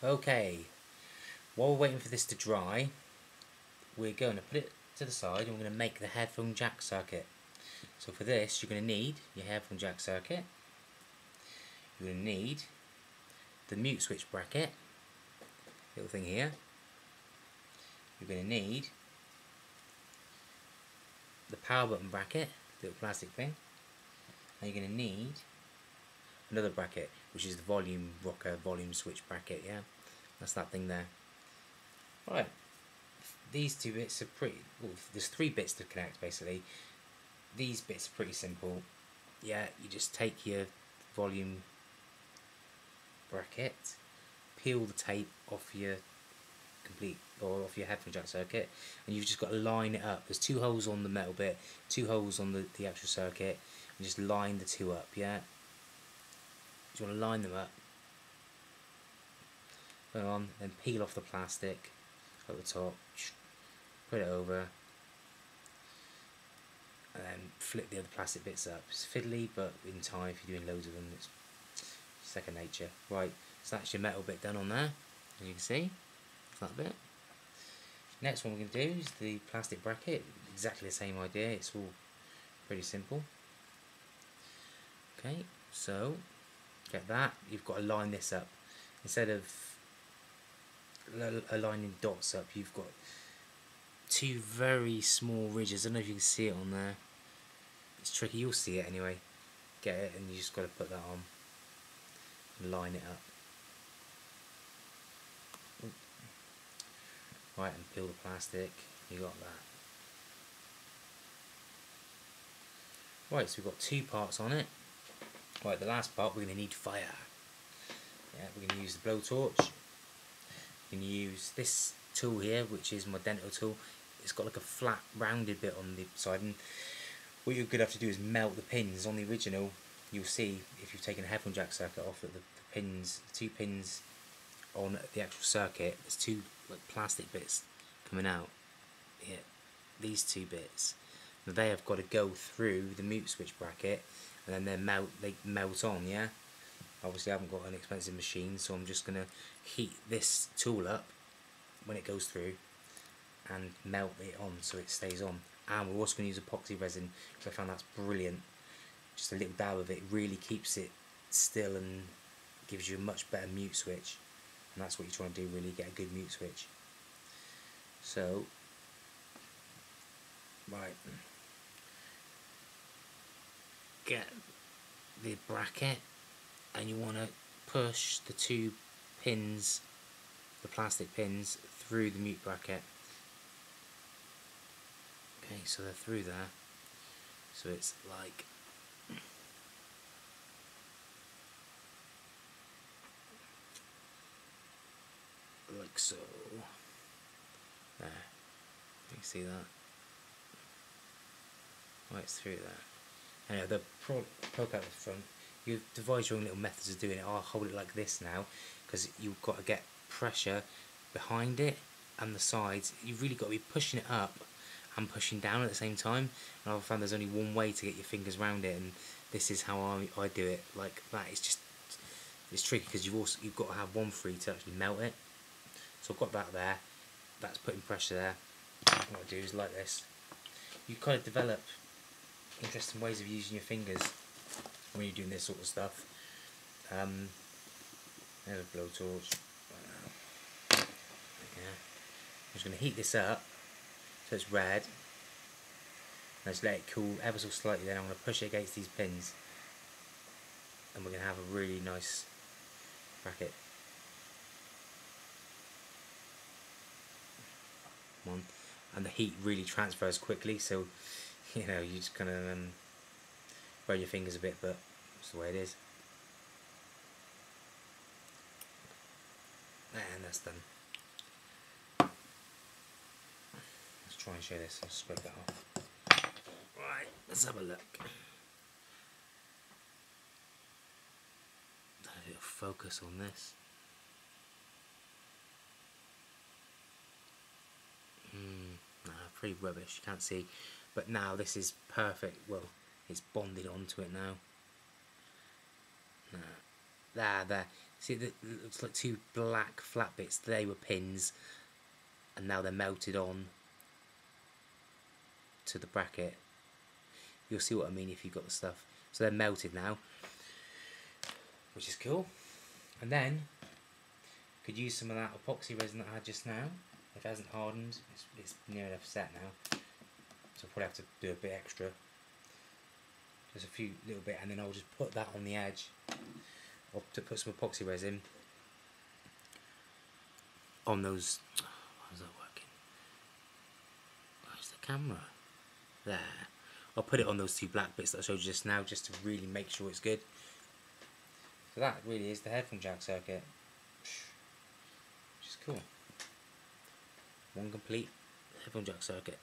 Okay, while we're waiting for this to dry, we're going to put it to the side and we're going to make the headphone jack circuit. So for this, you're going to need your headphone jack circuit. You're going to need the mute switch bracket, little thing here. You're going to need the power button bracket, little plastic thing. And you're going to need another bracket, which is the volume rocker, volume switch bracket, yeah? That's that thing there. Right, these two bits are pretty, well, there's 3 bits to connect basically. These bits are pretty simple. Yeah, you just take your volume bracket, peel the tape off your off your headphone jack circuit, and you've just got to line it up. There's 2 holes on the metal bit, 2 holes on the actual circuit, and just line the 2 up, yeah? You want to line them up. Go on, then peel off the plastic at the top, put it over, and then flip the other plastic bits up. It's fiddly, but in time, if you're doing loads of them, it's second nature. Right, so that's your metal bit done on there, as you can see. That bit. Next one we're going to do is the plastic bracket. Exactly the same idea, it's all pretty simple. Okay, so get that. You've got to line this up. Instead of aligning dots up, you've got 2 very small ridges. I don't know if you can see it on there. It's tricky, you'll see it anyway. Get it, and you just got to put that on and line it up. Right, and peel the plastic, you got that. Right, so we've got 2 parts on it. Right, the last part we're going to need fire. Yeah, we're going to use the blowtorch. We're going to use this tool here, which is my dental tool. It's got like a flat rounded bit on the side, and what you're going to have to do is melt the pins. On the original, you'll see if you've taken a headphone jack circuit off that the pins, the 2 pins on the actual circuit, there's 2 like plastic bits coming out here, these 2 bits. Now they have got to go through the mute switch bracket, and then they melt on, yeah? Obviously I haven't got an expensive machine, so I'm just going to heat this tool up when it goes through and melt it on so it stays on. And we're also going to use epoxy resin, because I found that's brilliant. Just a little dab of it really keeps it still and gives you a much better mute switch. And that's what you're trying to do, really, get a good mute switch. So, right, get the bracket, and you want to push the 2 pins, the plastic pins, through the mute bracket. Okay, so they're through there. So it's like so. There. You can see that. Right, it's through there. Anyway, the poke out the front. You've devised your own little methods of doing it. I'll hold it like this now, because you've got to get pressure behind it and the sides. You've really got to be pushing it up and pushing down at the same time. And I've found there's only one way to get your fingers around it, and this is how I do it. Like that. It's tricky because you've got to have one free to actually melt it. So I've got that there. That's putting pressure there. What I do is like this. You kind of develop interesting ways of using your fingers when you're doing this sort of stuff. There's a blowtorch. Yeah. I'm just going to heat this up so it's red. And just let it cool ever so slightly. Then I'm going to push it against these pins, and we're going to have a really nice bracket. One, and the heat really transfers quickly, so you know you just kind of burn your fingers a bit, but that's the way it is. And that's done. Let's try and show this. I'll scrape that off. Right, let's have a look. A little focus on this. Nah, pretty rubbish, you can't see, but now this is perfect. Well, it's bonded onto it now. Nah, there, See, it looks like two black flat bits. They were pins, and now they're melted on to the bracket. You'll see what I mean if you've got the stuff. So they're melted now, which is cool. And then could use some of that epoxy resin that I had just now. If it hasn't hardened, it's near enough set now. So I'll probably have to do a bit extra. Just a few little bit, and then I'll just put that on the edge. I'll put some epoxy resin on those. How's that working? Where's the camera? There. I'll put it on those two black bits that I showed you just now, just to really make sure it's good. So that really is the headphone jack circuit, which is cool. One complete headphone jack circuit.